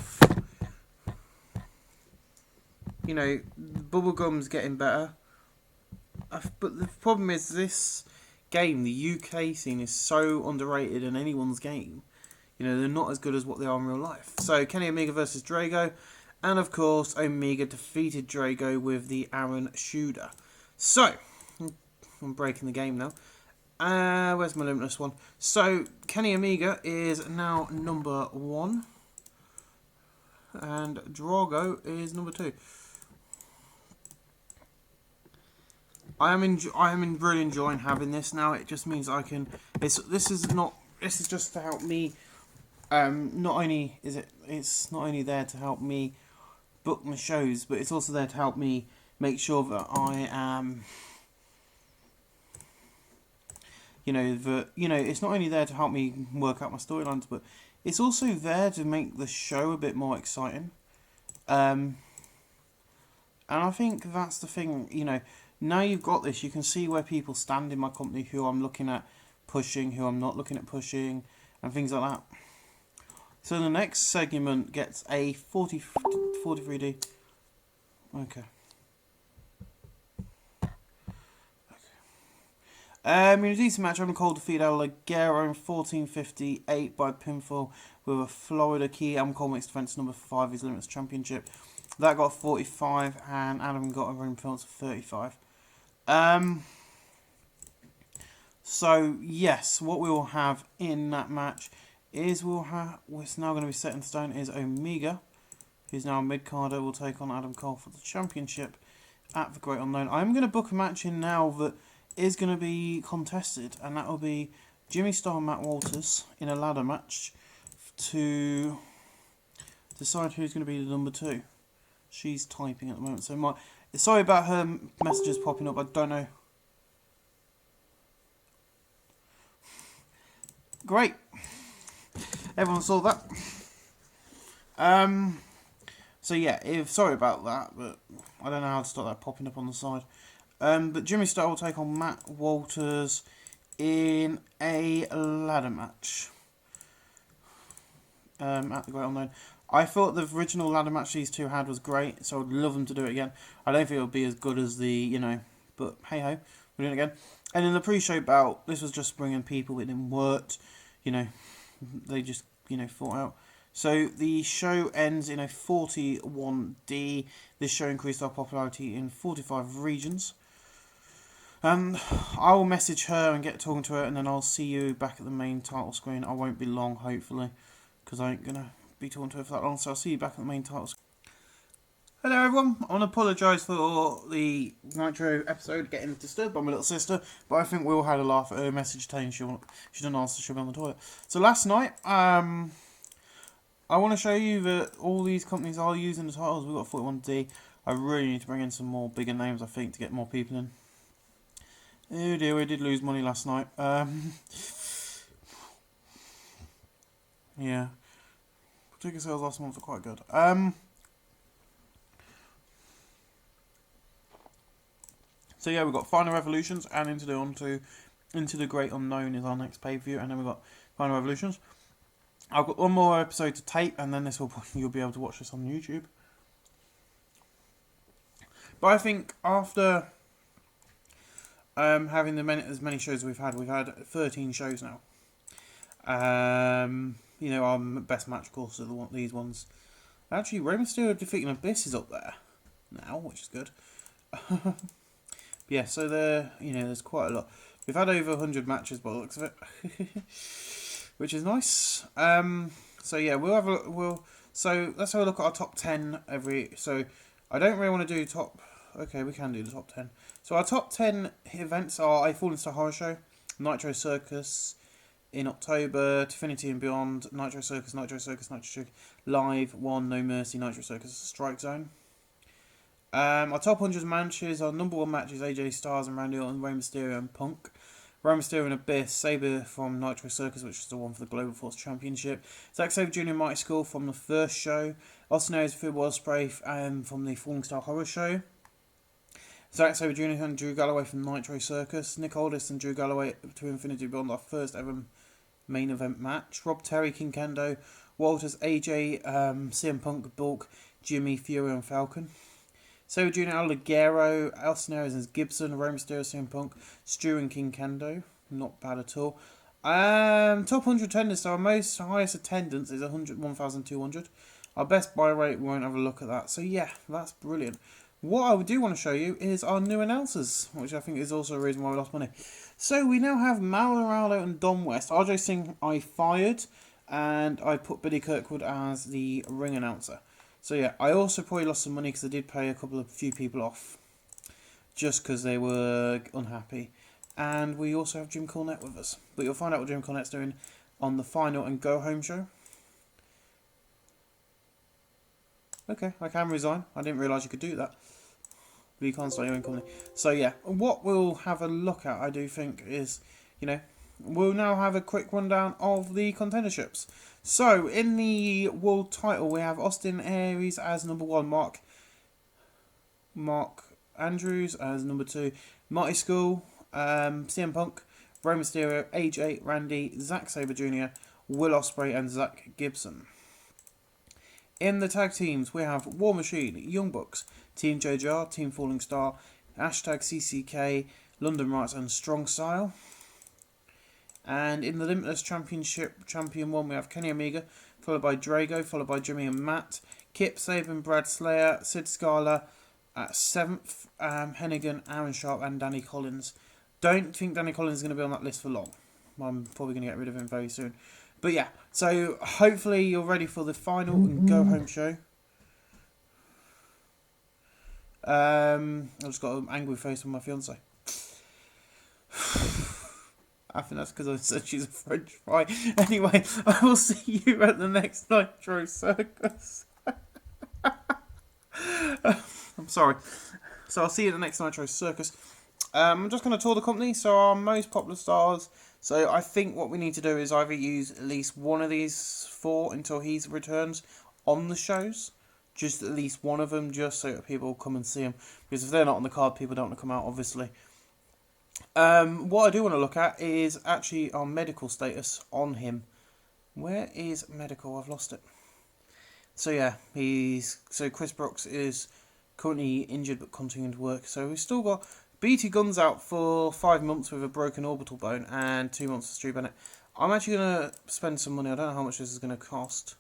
Speaker 1: Bubblegum's getting better. But the problem is this game, the UK scene, is so underrated in anyone's game. They're not as good as what they are in real life. So Kenny Omega versus Drago. And of course, Omega defeated Drago with the Aaron Shooter. So, I'm breaking the game now. Where's my limitless one? So, Kenny Omega is now number 1. And Drago is number 2. I am really enjoying having this now. It just means I can... This is just to help me... It's not only there to help me book my shows, but it's also there to help me make sure that I am... it's not only there to help me work out my storylines, but it's also there to make the show a bit more exciting. And I think that's the thing, now you've got this, you can see where people stand in my company, who I'm looking at pushing, who I'm not looking at pushing, and things like that. So the next segment gets a 43D. Okay. In a decent match, Adam Cole defeated El Ligero in 14:58 by pinfall with a Florida key. Adam Cole makes defense number 5 of his Limitless Championship. That got 45, and Adam got a ring performance of 35. So yes, what we will have in that match is what's now going to be set in stone is Omega, who's now a mid-carder, will take on Adam Cole for the championship at the Great Unknown. I'm going to book a match in now that is going to be contested, and that will be Jimmy Starr and Matt Walters in a ladder match to decide who's going to be the number 2. She's typing at the moment, so sorry about her messages popping up. I don't know. Great, everyone saw that. So yeah, sorry about that, but I don't know how to stop that popping up on the side. But Jimmy Starr will take on Matt Walters in a ladder match. At the Great Unknown. I thought the original ladder match these two had was great, so I'd love them to do it again. I don't think it would be as good as the, but hey ho, we're doing it again. And in the pre-show bout, this was just bringing people, it didn't work, they just, fought out. So the show ends in a 41D. This show increased our popularity in 45 regions. I will message her and get talking to her, and then I'll see you back at the main title screen. I won't be long, hopefully, because I ain't going to be talking to her for that long, so I'll see you back at the main title screen. Hello everyone, I want to apologise for the Nitro episode getting disturbed by my little sister, but I think we all had a laugh at her message saying she didn't answer, she'll be on the toilet. So last night, I want to show you that all these companies are using the titles. We've got 41D. I really need to bring in some more bigger names, I think, to get more people in. Oh dear, we did lose money last night. Yeah. Ticket sales last month were quite good. So yeah, we've got Final Revolutions and Into the Great Unknown is our next pay-per-view, and then we've got Final Revolutions. I've got one more episode to tape, and then you'll be able to watch this on YouTube. But I think after having as many shows as we've had 13 shows now. Our best match, of course, are these ones. Actually, Rey Mysterio defeating Abyss is up there now, which is good. Yeah, so there's quite a lot. We've had over 100 matches by the looks of it, which is nice. So yeah, so let's have a look at our top 10 So I don't really want to do top. Okay, we can do the top 10. So our top 10 events are A Falling Star Horror Show, Nitro Circus in October, Tifinity and Beyond, Nitro Circus, Live 1, No Mercy, Nitro Circus, Strike Zone. Our top 100 matches, our number 1 matches, AJ Styles and Randy Orton, Rey Mysterio and Punk. Rey Mysterio and Abyss, Sabre from Nitro Circus, which is the one for the Global Force Championship. Zack Sabre Jr. and Mighty Skull from the first show. Austin Aries and Phil Ospreay from the Falling Star Horror Show. Zack Sabre Jr. and Drew Galloway from Nitro Circus. Nick Aldis and Drew Galloway to Infinity Beyond, our first ever main event match. Rob Terry, King Kendo, Walters, AJ, CM Punk, Bulk, Jimmy, Fury and Falcon. Sabre Jr. Al Ligero, Austin Aries and Gibson, Rey Mysterio, CM Punk, Stu and King Kendo. Not bad at all. Top 100 attendance, our highest attendance is 1,200. Our best buy rate, we won't have a look at that. So yeah, that's brilliant. What I do want to show you is our new announcers, which I think is also a reason why we lost money. So we now have Mal Morales and Don West. RJ Singh I fired, and I put Billy Kirkwood as the ring announcer. So yeah, I also probably lost some money because I did pay a few people off, just because they were unhappy. And we also have Jim Cornette with us. But you'll find out what Jim Cornette's doing on the final and go home show. Okay, I can resign. I didn't realise you could do that. But you can't start your own company. So yeah, what we'll have a look at, I do think, is, we'll now have a quick rundown of the contenderships. So, in the world title, we have Austin Aries as number 1, Mark Andrews as number 2, Mighty Skull, CM Punk, Rey Mysterio, AJ, Randy, Zack Sabre Jr., Will Ospreay and Zach Gibson. In the tag teams, we have War Machine, Young Bucks, Team JJR, Team Falling Star, #CCK, London Rights and Strong Style. And in the Limitless Championship, Champion 1, we have Kenny Omega, followed by Drago, followed by Jimmy and Matt, Kip Saban, Brad Slayer, Sid Scala at 7th, Hennigan, Aaron Sharp and Danny Collins. Don't think Danny Collins is going to be on that list for long. I'm probably going to get rid of him very soon. But yeah, so hopefully you're ready for the final and go home show. I just got an angry face with my fiance. I think that's because I said she's a French fry. Anyway, I will see you at the next Nitro Circus. I'm sorry. So I'll see you at the next Nitro Circus. I'm just going to tour the company. So our most popular stars. So I think what we need to do is either use at least one of these 4 until he returns on the shows. just at least one of them, just so that people come and see them. Because if they're not on the card, people don't want to come out, obviously. What I do want to look at is actually our medical status on him. Where is medical? I've lost it. So yeah, Chris Brooks is currently injured but continuing to work. So we've still got BT Guns out for 5 months with a broken orbital bone and 2 months for Stu Bennett. I'm actually going to spend some money. I don't know how much this is going to cost.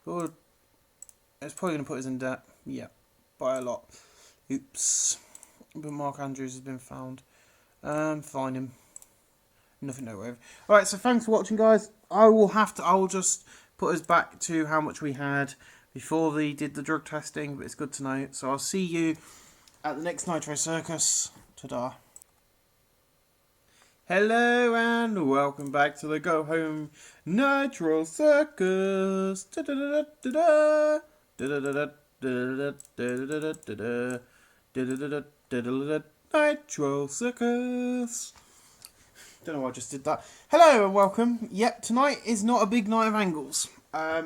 Speaker 1: But it's probably going to put us in debt. Yeah, by a lot. Oops. But Mark Andrews has been found. Find him. Nothing to worry. Alright, so thanks for watching, guys. I will just put us back to how much we had before they did the drug testing, but it's good to know. So I'll see you at the next Nitro Circus. Ta-da. Hello and welcome back to the Go Home Nitro Circus. Nitro Circus. Don't know why I just did that. Hello and welcome. Yep, tonight is not a big night of angles. A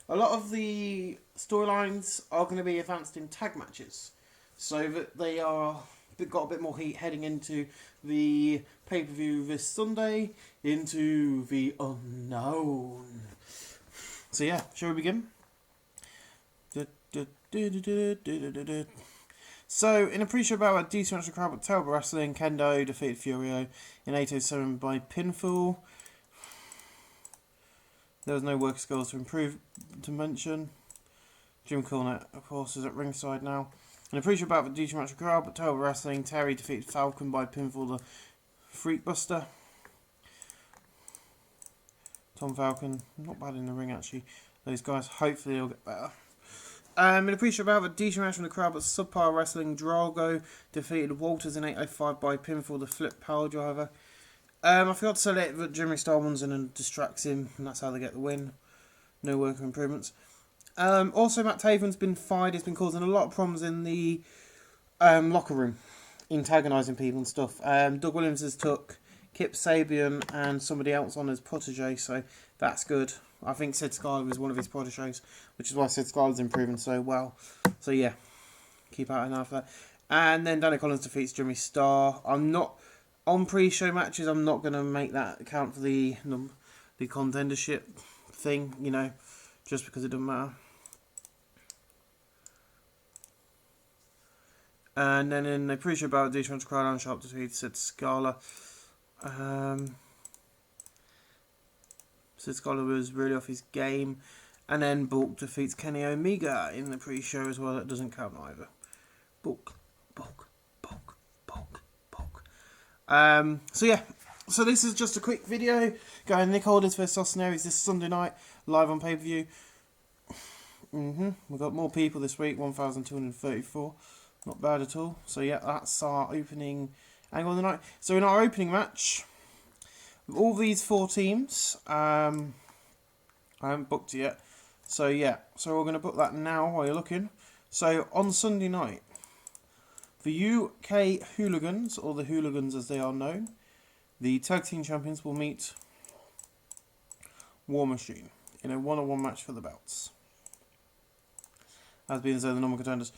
Speaker 1: lot of the storylines are going to be advanced in tag matches, so that they are got a bit more heat heading into the pay-per-view this Sunday, into the unknown. So yeah, shall we begin? So, in a pre-show battle at decent match crowd with Terrible Wrestling, Kendo defeated Furio in 807 by pinfall. There was no work skills to mention. Jim Cornette, of course, is at ringside now. In a pre-show battle with decent match crowd with Terrible Wrestling, Terry defeated Falcon by pinfall, the Freakbuster. Tom Falcon, not bad in the ring actually. Those guys, hopefully they'll get better. In a pre-show battle with decent match from the crowd, but subpar wrestling, Drago defeated Walters in 805 by pinfall, the Flip Power Driver. I forgot to say that Jimmy Starr runs in and distracts him, and that's how they get the win. No work of improvements. Also, Matt Taven's been fired. He's been causing a lot of problems in the locker room, antagonising people and stuff. Doug Williams has took Kip Sabian and somebody else on as protege, so that's good. I think Sid Scarlett was one of his proteges, which is why Sid Scarlett's improving so well. So yeah, keep out an eye for that. And then Danny Collins defeats Jimmy Starr. I'm not on pre-show matches. I'm not going to make that count for the contendership thing, you know, just because it doesn't matter. And then in the pre-show battle, decent crowd on Sharp defeats Sid Scarlett. Sid Scarlett was really off his game. And then Bulk defeats Kenny Omega in the pre-show as well. That doesn't count either. Bulk. So yeah. So this is just a quick video. Going Nick Aldis vs Austin Aries this Sunday night. Live on pay-per-view. We've got more people this week. 1,234. Not bad at all. So yeah, that's our opening angle of the night. So in our opening match, all these 4 teams, I haven't booked it yet. So yeah, so we're going to book that now while you're looking. So on Sunday night, the UK Hooligans, or the Hooligans as they are known, the Tag Team Champions will meet War Machine in a one-on-one match for the belts. As being as though the normal contenders.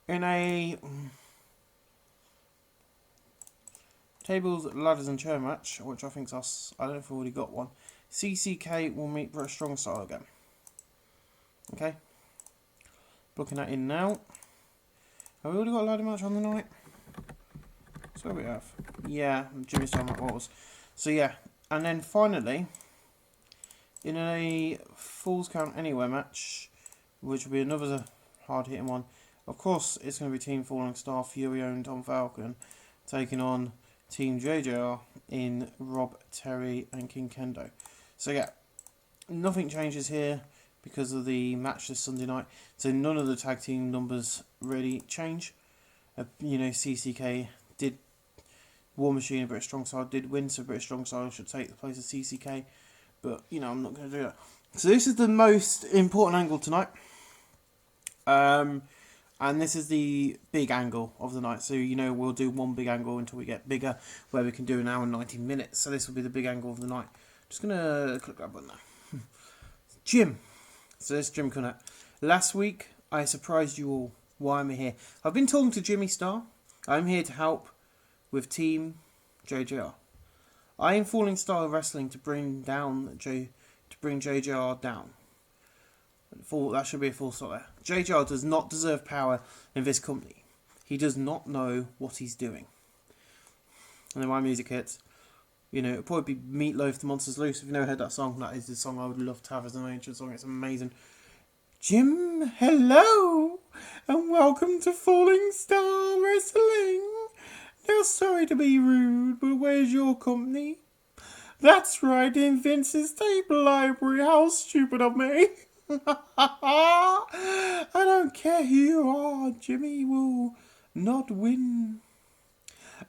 Speaker 1: In a tables, ladders and chair match, which I think's us, I don't know if we've already got one, CCK will meet British Strong Style again. Okay. Booking that in now. Have we already got a ladder match on the night? So we have. Yeah, Jimmy Starr Matt Walters. So yeah, and then finally, in a Falls Count Anywhere match, which will be another hard-hitting one, of course, it's going to be Team Falling Star, Furio and Tom Falcon, taking on Team JJR in Rob, Terry and King Kendo. So yeah, nothing changes here because of the match this Sunday night. So none of the tag team numbers really change. You know, CCK did, War Machine and British Strong Style did win, so British Strong Style should take the place of CCK. But, you know, I'm not going to do that. So this is the most important angle tonight. And this is the big angle of the night. So, you know, we'll do one big angle until we get bigger, where we can do an hour and 19 minutes. So this will be the big angle of the night. Just going to click that button now. Jim. So this is Jim Cunnett. Last week, I surprised you all. Why am I here? I've been talking to Jimmy Starr. I'm here to help with Team JJR. I am Falling Star Wrestling to bring JJR down. That should be a full stop there. JJR does not deserve power in this company. He does not know what he's doing. And then my music hits. You know, it'll probably be Meatloaf, The Monsters Loose. If you've never heard that song, that is the song I would love to have as an intro song. It's amazing. Jim, hello, and welcome to Falling Star Wrestling. Now, sorry to be rude, but where's your company? That's right, in Vince's tape library. How stupid of me. I don't care who you are, Jimmy will not win.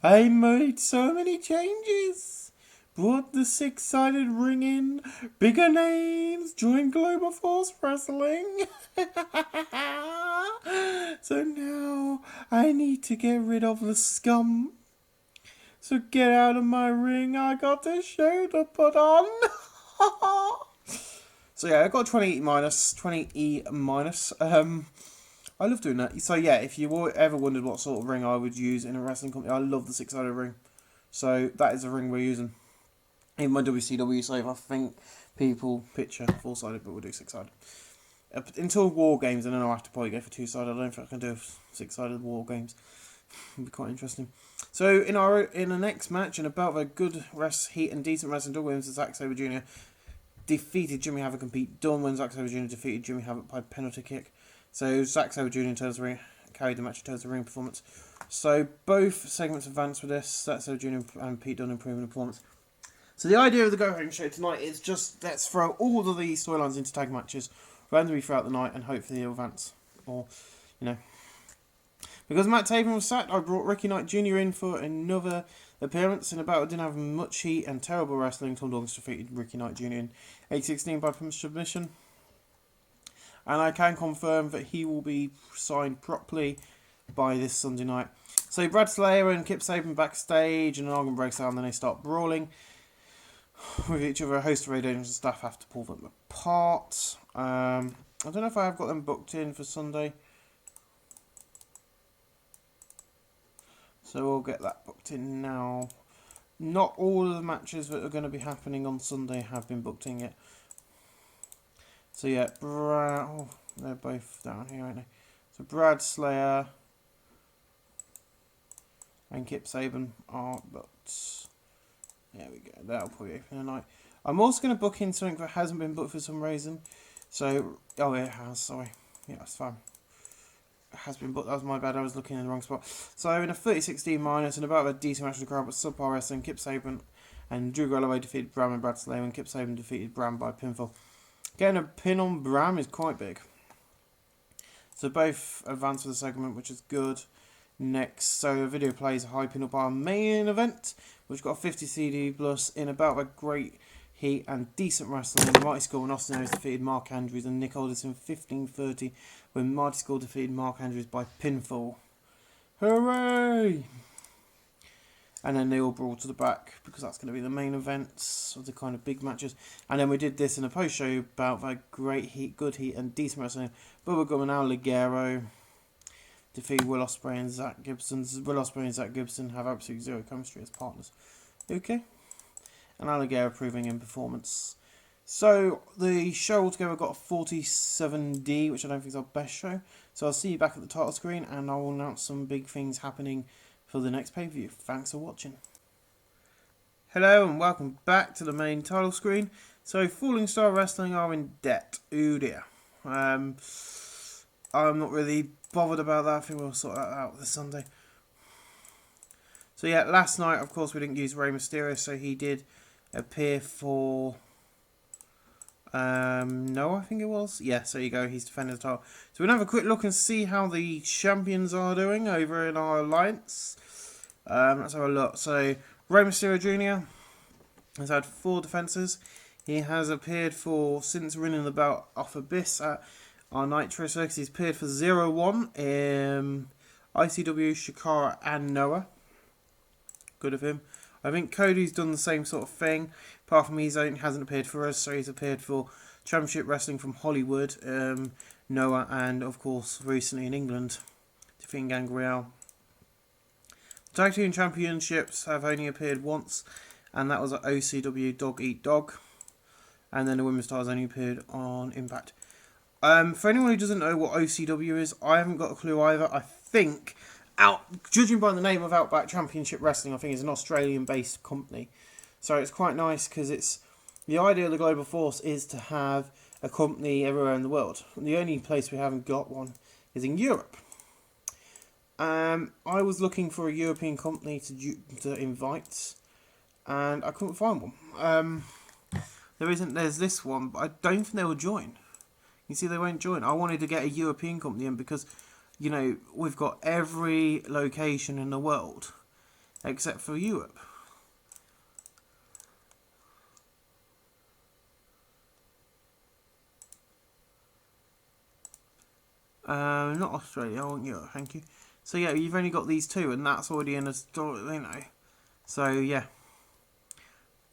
Speaker 1: I made so many changes. Brought the six-sided ring in. Bigger names. Joined Global Force Wrestling. So now I need to get rid of the scum. So get out of my ring. I got a show to put on. So yeah, I got 20 minus. I love doing that. So yeah, if you ever wondered what sort of ring I would use in a wrestling company, I love the six-sided ring. So that is the ring we're using. In my WCW save, I think people picture four-sided, but we'll do six-sided. Until War Games, and then I'll have to probably go for two-sided. I don't think I can do six-sided War Games. It'll be quite interesting. So in the next match, in about a good heat and decent wrestling, Doug Williams and Zack Sabre Jr. defeated Jimmy Havoc and Pete Dunne when Zack Sabre Jr. defeated Jimmy Havoc by penalty kick. So Zack Sabre Jr. carried the match in terms of ring performance. So both segments advanced with this. Zack Sabre Jr. and Pete Dunne improving the performance. So the idea of the Go Home show tonight is just let's throw all of these storylines into tag matches randomly throughout the night and hopefully they'll advance. Or, you know. Because Matt Taven was sacked, I brought Ricky Knight Jr. in for another appearance in a battle that didn't have much heat and terrible wrestling. Tom Dawkins defeated Ricky Knight Jr. in 8:16 by submission. And I can confirm that he will be signed properly by this Sunday night. So Brad Slayer and Kip Saban backstage, and an argument breaks out, and then they start brawling with each other. A host of radio agents and staff have to pull them apart. I don't know if I have got them booked in for Sunday. So we'll get that booked in now. Not all of the matches that are going to be happening on Sunday have been booked in yet. So yeah, they're both down here, aren't they? So Brad Slayer and Kip Saban are booked. There we go. That'll probably open tonight. I'm also going to book in something that hasn't been booked for some reason. So, oh, it has. Sorry. Yeah, that's fine. It has been booked. That was my bad. I was looking in the wrong spot. So in a 30-16 minus and about a decent match in the crowd, but subpar wrestling, Kip Saban and Drew Galloway defeated Bram and Brad Slayer, and Kip Saban defeated Bram by pinfall. Getting a pin on Bram is quite big. So both advance for the segment, which is good. Next, so the video plays a high pin-up our main event, which got a 50 CD plus in about a great heat and decent wrestling. Marty Scurll and Austin Aries defeated Mark Andrews and Nick Aldis in 15:30 when Marty Scurll defeated Mark Andrews by pinfall. Hooray! And then they all brought to the back because that's going to be the main events of the kind of big matches. And then we did this in a post show about that great heat, good heat, and decent wrestling. Bubba Gump and Al Ligero defeated Will Ospreay and Zach Gibson. Will Ospreay and Zach Gibson have absolutely zero chemistry as partners. Okay. And Al Ligero proving in performance. So the show altogether got a 47D, which I don't think is our best show. So I'll see you back at the title screen and I will announce some big things happening for the next pay-per-view. Thanks for watching. Hello and welcome back to the main title screen. So Falling Star Wrestling are in debt. Ooh dear. I'm not really bothered about that. I think we'll sort that out this Sunday. So yeah, last night of course we didn't use Rey Mysterio, so he did appear for Noah, I think it was. Yeah, so there you go, he's defending the title. So we'll have a quick look and see how the champions are doing over in our alliance. Let's have a look. So Rey Mysterio Jr. has had 4 defences. He has appeared for, since winning the belt off Abyss at our Nitro Circus, he's appeared for 0-1 in ICW, Shakara and Noah. Good of him. I think Cody's done the same sort of thing, apart from he hasn't appeared for us, so he's appeared for Championship Wrestling from Hollywood, Noah, and of course recently in England, defeating Gangrel. The Tag Team Championships have only appeared once, and that was at OCW Dog Eat Dog, and then the Women's Stars only appeared on Impact. For anyone who doesn't know what OCW is, I haven't got a clue either. I think, judging by the name of Outback Championship Wrestling, I think it's an Australian-based company. So it's quite nice because it's the idea of the Global Force is to have a company everywhere in the world. And the only place we haven't got one is in Europe. I was looking for a European company to invite, and I couldn't find one. There's this one, but I don't think they will join. You see, they won't join. I wanted to get a European company in because, you know, we've got every location in the world except for Europe. Not Australia, I want Europe, thank you. So yeah, you've only got these two, and that's already in a story, you know. So yeah.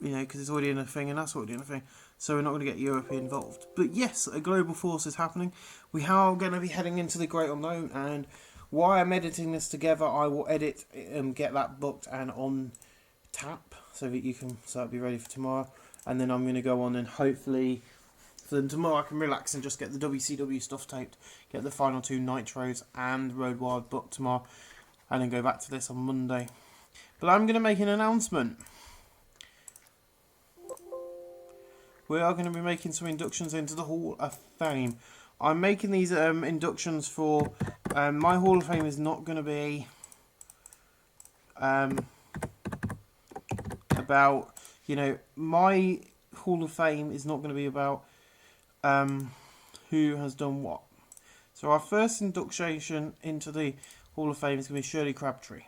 Speaker 1: You know, because it's already in a thing, and that's already in a thing. So we're not going to get Europe involved. But yes, a global force is happening. We are going to be heading into the Great Unknown, and while I'm editing this together, I will edit and get that booked and on tap, so that it'll be ready for tomorrow. And then I'm going to go on and hopefully, so then tomorrow I can relax and just get the WCW stuff taped, get the final 2 Nitros and Road Wild booked tomorrow, and then go back to this on Monday. But I'm going to make an announcement. We are going to be making some inductions into the Hall of Fame. I'm making these inductions for... my Hall of Fame is not going to be about... You know, my Hall of Fame is not going to be about who has done what. So our first induction into the Hall of Fame is going to be Shirley Crabtree.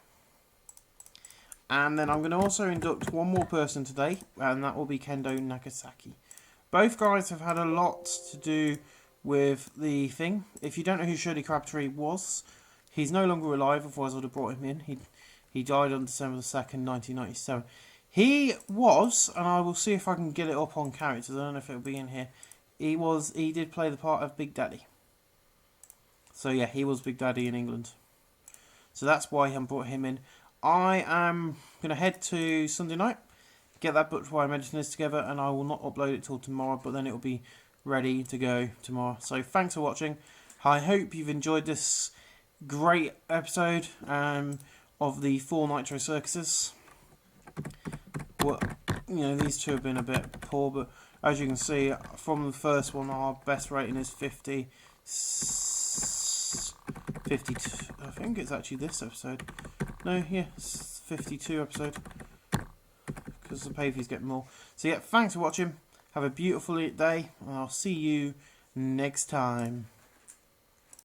Speaker 1: And then I'm going to also induct one more person today, and that will be Kendo Nagasaki. Both guys have had a lot to do with the thing. If you don't know who Shirley Crabtree was, he's no longer alive, otherwise I would have brought him in. He died on December the 2nd, 1997. He was, and I will see if I can get it up on characters, I don't know if it'll be in here. He did play the part of Big Daddy. So yeah, he was Big Daddy in England. So that's why I brought him in. I am going to head to Sunday night, get that booked while I'm editing this together, and I will not upload it till tomorrow, but then it will be ready to go tomorrow. So thanks for watching. I hope you've enjoyed this great episode of the 4 Nitro Circuses. Well, you know, these two have been a bit poor, but as you can see from the first one, our best rating is 52. I think it's actually this episode. No, yeah, it's 52 episode. Because the pay-per-views get more. So yeah, thanks for watching. Have a beautiful day, and I'll see you next time.